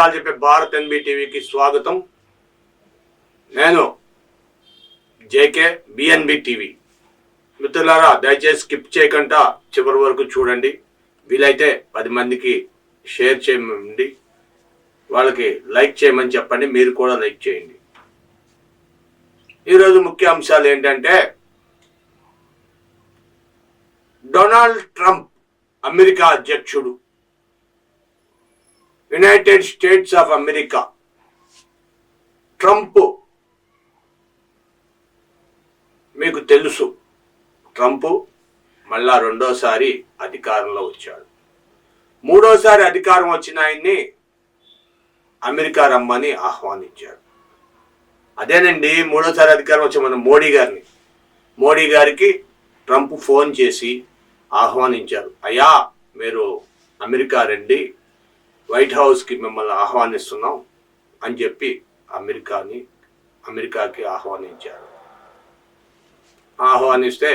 నిజాలు చెప్పే భారత్ ఎన్బిటీవీకి స్వాగతం. నేను జేకే బిఎన్బి టీవీ. మిత్రులారా, దయచేసి స్కిప్ చేయకుండా చివరి వరకు చూడండి. వీలైతే 10 మందికి షేర్ చేయండి, వాళ్ళకి లైక్ చేయమని చెప్పండి. మీరు కూడా లైక్ చేయండి. ఈరోజు ముఖ్య అంశాలు ఏంటంటే, డొనాల్డ్ ట్రంప్ అమెరికా అధ్యక్షుడు, United states of America. Trump మీకు తెలుసు, ట్రంప్ మళ్ళా రెండోసారి అధికారంలో వచ్చాడు. మూడోసారి అధికారం వచ్చిన ఆయన్ని అమెరికా రమ్మని ఆహ్వానించాడు. అదేనండి, మూడోసారి అధికారం వచ్చే మన మోడీ గారికి ట్రంప్ ఫోన్ చేసి ఆహ్వానించారు. అయ్యా, మీరు అమెరికా రండి, వైట్ హౌస్కి మిమ్మల్ని ఆహ్వానిస్తున్నాం అని చెప్పి అమెరికాకి ఆహ్వానించారు. ఆహ్వానిస్తే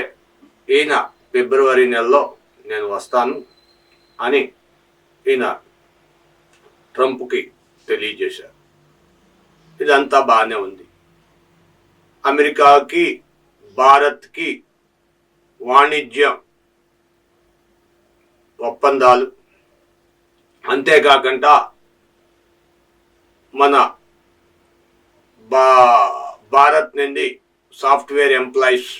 ఈయన ఫిబ్రవరి నెలలో నేను వస్తాను అని ఈయన ట్రంప్కి తెలియజేశారు. ఇదంతా బాగానే ఉంది. అమెరికాకి భారత్కి వాణిజ్య ఒప్పందాలు, అంతేకాకుండా మన భారత్ నుండి సాఫ్ట్వేర్ ఎంప్లాయీస్,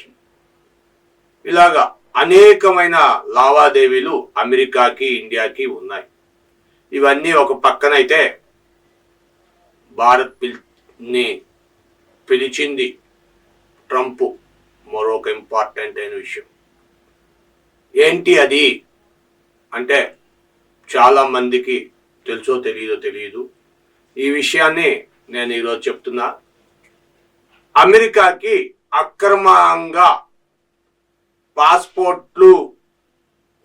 ఇలాగా అనేకమైన లావాదేవీలు అమెరికాకి ఇండియాకి ఉన్నాయి. ఇవన్నీ ఒక పక్కనైతే భారత్ని పిలిచింది ట్రంప్ మరొక ఇంపార్టెంట్ అయిన విషయం. ఏంటి అది అంటే, చాలా మందికి తెలుసో తెలియదు. ఈ విషయాన్ని నేను ఈరోజు చెప్తున్నా. అమెరికాకి అక్రమంగా పాస్పోర్ట్లు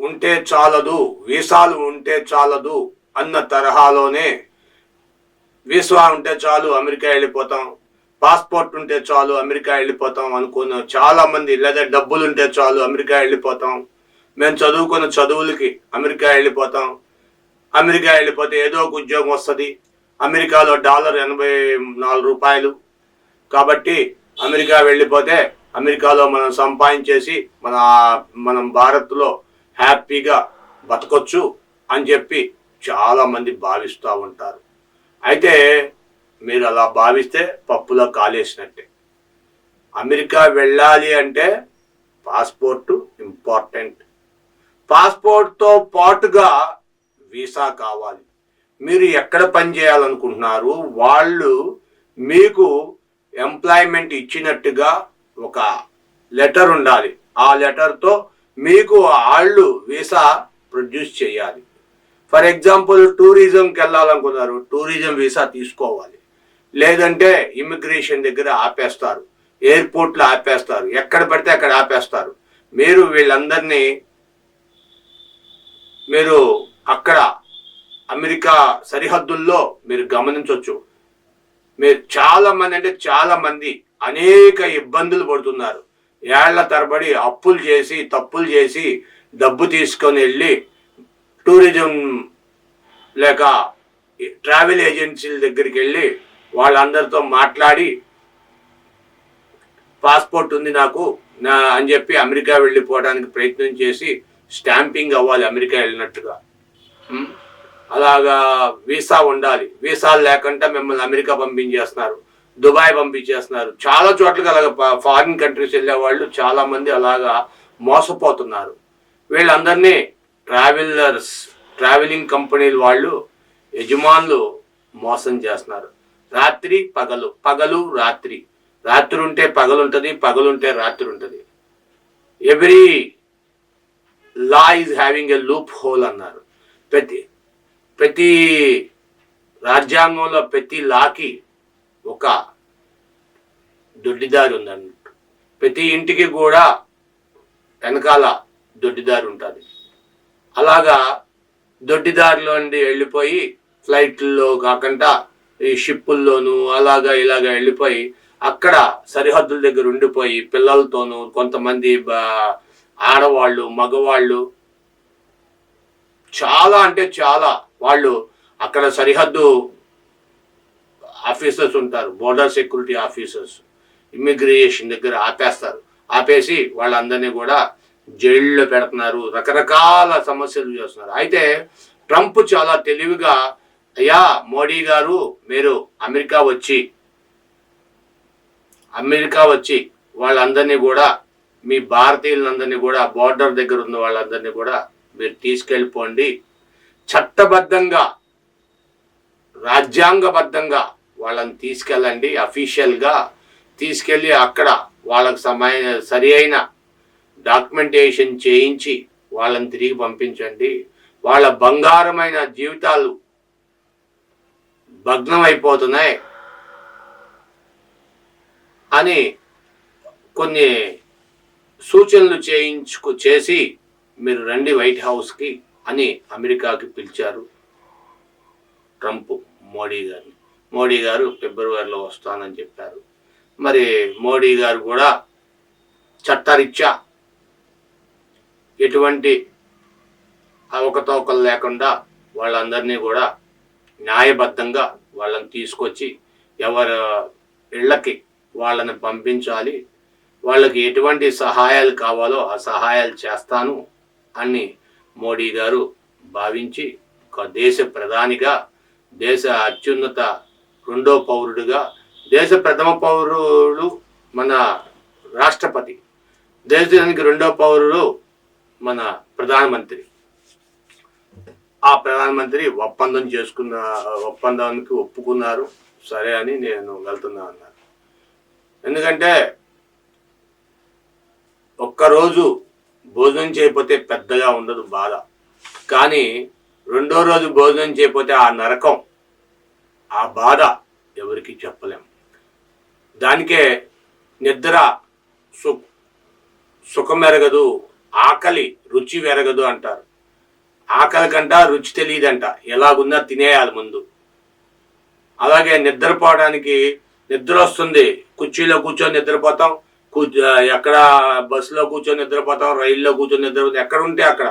ఉంటే చాలదు, వీసాలు ఉంటే చాలదు అన్న తరహాలోనే, వీసా ఉంటే చాలు అమెరికా వెళ్ళిపోతాం, పాస్పోర్ట్ ఉంటే చాలు అమెరికా వెళ్ళిపోతాం అనుకున్న చాలా మంది, లేదా డబ్బులు ఉంటే చాలు అమెరికా వెళ్ళిపోతాం, మేము చదువుకున్న చదువులకి అమెరికా వెళ్ళిపోతాం, అమెరికా వెళ్ళిపోతే ఏదో ఒక ఉద్యోగం వస్తుంది, అమెరికాలో $84 కాబట్టి అమెరికా వెళ్ళిపోతే అమెరికాలో మనం సంపాదించేసి మనం భారత్లో హ్యాపీగా బతకొచ్చు అని చెప్పి చాలామంది భావిస్తూ ఉంటారు. అయితే మీరు అలా భావిస్తే పప్పులో కాలేసినట్టే. అమెరికా వెళ్ళాలి అంటే పాస్పోర్టు ఇంపార్టెంట్. పాస్పోర్ట్తో పాటుగా వీసా కావాలి. మీరు ఎక్కడ పని చేయాలనుకుంటున్నారు, వాళ్ళు మీకు ఎంప్లాయ్మెంట్ ఇచ్చినట్టుగా ఒక లెటర్ ఉండాలి. ఆ లెటర్తో మీకు వాళ్ళు వీసా ప్రొడ్యూస్ చేయాలి. ఫర్ ఎగ్జాంపుల్, టూరిజంకి వెళ్ళాలనుకున్నారు, టూరిజం వీసా తీసుకోవాలి. లేదంటే ఇమిగ్రేషన్ దగ్గర ఆపేస్తారు, ఎయిర్పోర్ట్లో ఆపేస్తారు, ఎక్కడ పడితే అక్కడ ఆపేస్తారు. వీళ్ళందరినీ మీరు అక్కడ అమెరికా సరిహద్దుల్లో మీరు గమనించవచ్చు. మీరు చాలా మంది అనేక ఇబ్బందులు పడుతున్నారు. ఏళ్ల తరబడి అప్పులు చేసి, తప్పులు చేసి, డబ్బు తీసుకొని వెళ్ళి టూరిజం లేక ట్రావెల్ ఏజెన్సీల దగ్గరికి వెళ్ళి వాళ్ళందరితో మాట్లాడి, పాస్పోర్ట్ ఉంది నాకు అని చెప్పి అమెరికా వెళ్ళిపోవడానికి ప్రయత్నం చేసి స్టాంపింగ్ అవ్వాలి అమెరికా వెళ్ళినట్టుగా. అలాగా వీసా ఉండాలి. వీసాలు లేకుండా మిమ్మల్ని అమెరికా పంపించేస్తున్నారు, దుబాయ్ పంపించేస్తున్నారు. చాలా చోట్లకి అలాగ ఫారిన్ కంట్రీస్ వెళ్ళే వాళ్ళు చాలా మంది అలాగా మోసపోతున్నారు. వీళ్ళందరినీ ట్రావెలింగ్ కంపెనీల వాళ్ళు, యజమానులు మోసం చేస్తున్నారు. రాత్రి పగలు రాత్రి, రాత్రి ఉంటే పగలు ఉంటుంది, పగలుంటే రాత్రి ఉంటుంది. Every law is having a loop whole అన్నారు. ప్రతి రాజ్యాంగంలో ప్రతి లాకి ఒక దొడ్డిదారి ఉందన్నట్టు. ప్రతి ఇంటికి కూడా వెనకాల దొడ్డిదారి ఉంటుంది. అలాగా దొడ్డిదారిలో నుండి వెళ్ళిపోయి ఫ్లైట్లో కాకుండా ఈ షిప్పుల్లోనూ అలాగా ఇలాగా వెళ్ళిపోయి అక్కడ సరిహద్దుల దగ్గర ఉండిపోయి పిల్లలతోనూ, కొంతమంది ఆడవాళ్ళు, మగవాళ్ళు, చాలా అంటే చాలా వాళ్ళు అక్కడ సరిహద్దు ఆఫీసర్స్ ఉంటారు, బోర్డర్ సెక్యూరిటీ ఆఫీసర్స్, ఇమ్మిగ్రేషన్ దగ్గర ఆపేస్తారు. ఆపేసి వాళ్ళందరినీ కూడా జైల్లో పెడుతున్నారు, రకరకాల సమస్యలు చేస్తున్నారు. అయితే ట్రంప్ చాలా తెలివిగా, అయ్యా మోడీ గారు, మీరు అమెరికా వచ్చి వాళ్ళందరినీ కూడా, మీ భారతీయులందరినీ కూడా, బోర్డర్ దగ్గర ఉన్న వాళ్ళందరినీ కూడా మీరు తీసుకెళ్ళిపోండి, చట్టబద్ధంగా రాజ్యాంగబద్ధంగా వాళ్ళని తీసుకెళ్ళండి, అఫీషియల్గా తీసుకెళ్ళి అక్కడ వాళ్ళకు సరి అయిన డాక్యుమెంటేషన్ చేయించి వాళ్ళని తిరిగి పంపించండి. వాళ్ళ బంగారమైన జీవితాలు భగ్నం అయిపోతున్నాయి అని కొన్ని సూచనలు చేసి మీరు రండి వైట్ హౌస్కి అని అమెరికాకి పిలిచారు ట్రంప్ మోడీ గారు ఫిబ్రవరిలో వస్తానని చెప్పారు. మరి మోడీ గారు కూడా చట్టరీత్యా ఎటువంటి అవకతవకలు లేకుండా వాళ్ళందరినీ కూడా న్యాయబద్ధంగా వాళ్ళని తీసుకొచ్చి ఎవరి ఇళ్ళకి వాళ్ళని పంపించాలి, వాళ్ళకి ఎటువంటి సహాయాలు కావాలో ఆ సహాయాలు చేస్తాను అని మోడీ గారు భావించి ఒక దేశ ప్రధానిగా, దేశ అత్యున్నత రెండో పౌరుడిగా, దేశ ప్రథమ పౌరుడు మన రాష్ట్రపతి, దేశానికి రెండో పౌరుడు మన ప్రధానమంత్రి. ఆ ప్రధానమంత్రి ఒప్పందానికి ఒప్పుకున్నారు, సరే అని నేను వెళ్తున్నా అన్నారు. ఎందుకంటే ఒక్కరోజు భోజనం చేయకపోతే పెద్దగా ఉండదు బాధ, కానీ రెండో రోజు భోజనం చేయకపోతే ఆ నరకం, ఆ బాధ ఎవరికి చెప్పలేం. దానికే నిద్ర సుఖం ఎరగదు, ఆకలి రుచి వెరగదు అంటారు. ఆకలి కంట రుచి తెలియదంట, ఎలాగున్నా తినేయాలి ముందు. అలాగే నిద్రపోవడానికి నిద్ర వస్తుంది, కుర్చీలో కూర్చొని నిద్రపోతాం, ఎక్కడ బస్సులో కూర్చొని నిద్రపోతాం, రైల్లో కూర్చొని నిద్రపోతాం, ఎక్కడ ఉంటే అక్కడ.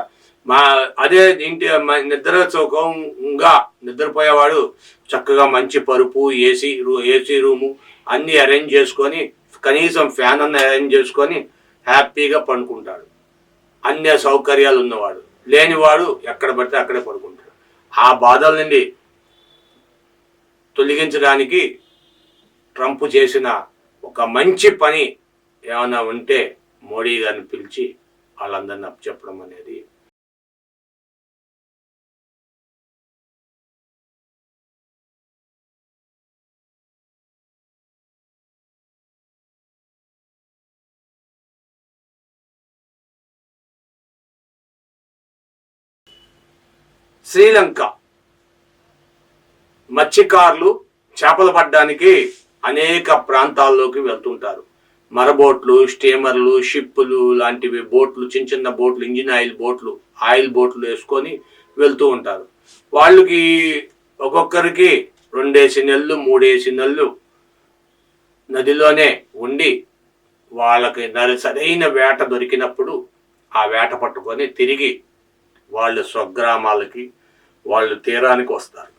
అదే ఇంటి నిద్ర సుఖంగా నిద్రపోయేవాడు చక్కగా మంచి పరుపు, ఏసీ రూము అన్నీ అరేంజ్ చేసుకొని, కనీసం ఫ్యాన్ అన్న అరేంజ్ చేసుకొని హ్యాపీగా పడుకుంటాడు. అన్ని సౌకర్యాలు ఉన్నవాడు. లేనివాడు ఎక్కడ పడితే అక్కడే పడుకుంటాడు. ఆ బాధల నుండి తొలగించడానికి ట్రంప్ చేసిన ఒక మంచి పని ఏమైనా ఉంటే మోడీ గారిని పిలిచి వాళ్ళందరినీ అప్పచెప్పడం అనేది. శ్రీలంక మత్స్యకారులు చేపలు పట్టడానికి అనేక ప్రాంతాల్లోకి వెళ్తుంటారు. మరబోట్లు, స్టీమర్లు, షిప్పులు లాంటివి బోట్లు, చిన్న చిన్న బోట్లు, ఇంజిన్ ఆయిల్ బోట్లు వేసుకొని వెళ్తూ ఉంటారు. వాళ్ళకి ఒక్కొక్కరికి 2 నెలలు 3 నెలలు నదిలోనే ఉండి వాళ్ళకి సరైన వేట దొరికినప్పుడు ఆ వేట పట్టుకొని తిరిగి వాళ్ళు స్వగ్రామాలకి, వాళ్ళు తీరానికి వస్తారు.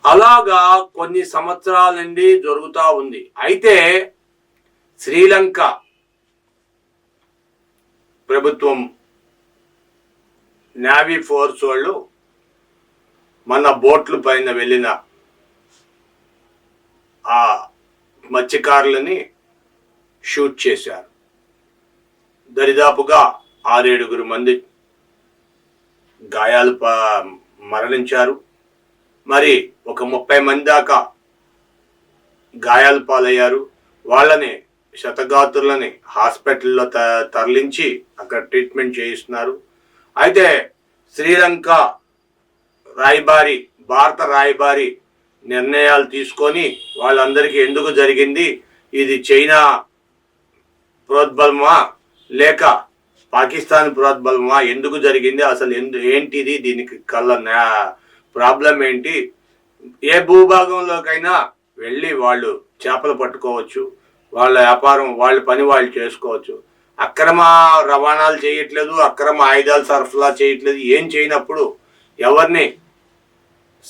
అలాగా కొన్ని సంవత్సరాల నుండి జరుగుతూ ఉంది. అయితే శ్రీలంక ప్రభుత్వం, నేవీ ఫోర్స్ వాళ్ళు మన బోట్ల పైన వెళ్ళిన ఆ మత్స్యకారులని షూట్ చేశారు. దరిదాపుగా 6-7 మంది మరణించారు. మరి ఒక 30 మంది దాకా గాయాలు పాలయ్యారు. వాళ్ళని క్షతగాత్రులని హాస్పిటల్లో తరలించి అక్కడ ట్రీట్మెంట్ చేయిస్తున్నారు. అయితే శ్రీలంక భారత రాయబారి నిర్ణయాలు తీసుకొని వాళ్ళందరికీ ఎందుకు జరిగింది, ఇది చైనా ప్రోద్బలమా లేక పాకిస్తాన్ ప్రోద్బలమా, ఎందుకు జరిగింది, అసలు ఏంటిది, దీనికి ప్రాబ్లం ఏంటి, ఏ భూభాగంలోకైనా వెళ్ళి వాళ్ళు చేపలు పట్టుకోవచ్చు, వాళ్ళ వ్యాపారం, వాళ్ళ పని వాళ్ళు చేసుకోవచ్చు. అక్రమ రవాణాలు చేయట్లేదు, అక్రమ ఆయుధాలు సరఫరా చేయట్లేదు. ఏం చేయనప్పుడు ఎవరిని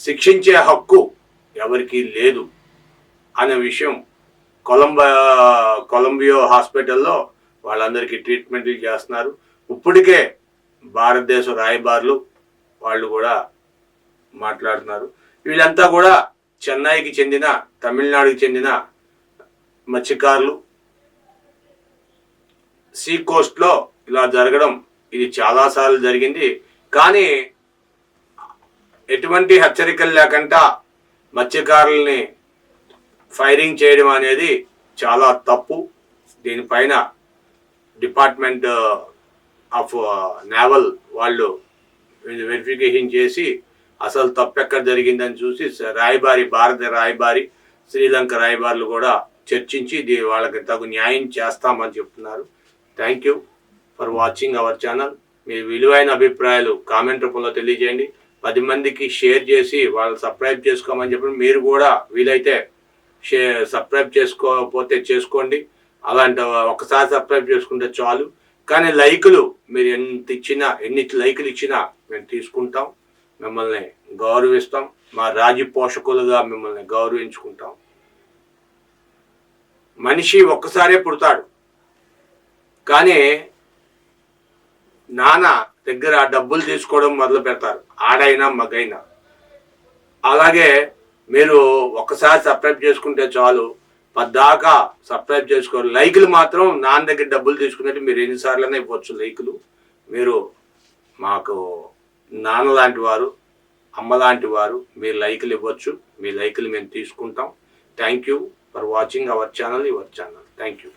శిక్షించే హక్కు ఎవరికీ లేదు అనే విషయం కొలంబియో హాస్పిటల్లో వాళ్ళందరికీ ట్రీట్మెంట్లు చేస్తున్నారు. ఇప్పటికే భారతదేశ రాయబారులు వాళ్ళు కూడా మాట్లాడుతున్నారు. వీళ్ళంతా కూడా చెన్నైకి చెందిన, తమిళనాడుకి చెందిన మత్స్యకారులు. సీ కోస్ట్లో ఇలా జరగడం ఇది చాలాసార్లు జరిగింది. కానీ ఎటువంటి హెచ్చరికలు లేకుండా మత్స్యకారుల్ని ఫైరింగ్ చేయడం అనేది చాలా తప్పు. దీనిపైన డిపార్ట్మెంట్ ఆఫ్ నేవల్ వాళ్ళు వెరిఫికేషన్ చేసి అసలు తప్పు ఎక్కడ జరిగిందని చూసి భారత రాయబారి, శ్రీలంక రాయబారులు కూడా చర్చించి వాళ్ళకి తగు న్యాయం చేస్తామని చెప్తున్నారు. Thank you for watching our channel. మీ విలువైన అభిప్రాయాలు కామెంట్ రూపంలో తెలియజేయండి. 10 మందికి షేర్ చేసి వాళ్ళు సబ్స్క్రైబ్ చేసుకోమని చెప్పి మీరు కూడా వీలైతే సబ్స్క్రైబ్ చేసుకోకపోతే చేసుకోండి. అలాంటి ఒకసారి సబ్స్క్రైబ్ చేసుకుంటే చాలు. కానీ లైకులు మీరు ఎన్ని లైకులు ఇచ్చినా మేము తీసుకుంటాం, మిమ్మల్ని గౌరవిస్తాం, మా రాజీ పోషకులుగా మిమ్మల్ని గౌరవించుకుంటాం. మనిషి ఒక్కసారే పుడతాడు, కానీ నాన్న దగ్గర డబ్బులు తీసుకోవడం మొదలు పెడతారు, ఆడైనా మగైనా. అలాగే మీరు ఒక్కసారి సబ్స్క్రైబ్ చేసుకుంటే చాలు, పద్దాకా సబ్స్క్రైబ్ చేసుకోరు. లైకులు మాత్రం నాన్న దగ్గర డబ్బులు తీసుకున్నట్టు మీరు ఎన్నిసార్లైనా ఇవ్వచ్చు లైకులు. మీరు మాకు నాన్న లాంటి వారు, అమ్మ లాంటి వారు. మీరు లైకులు ఇవ్వచ్చు, మీ లైకులు మేము తీసుకుంటాం. Thank you for watching our channel, your channel. Thank you.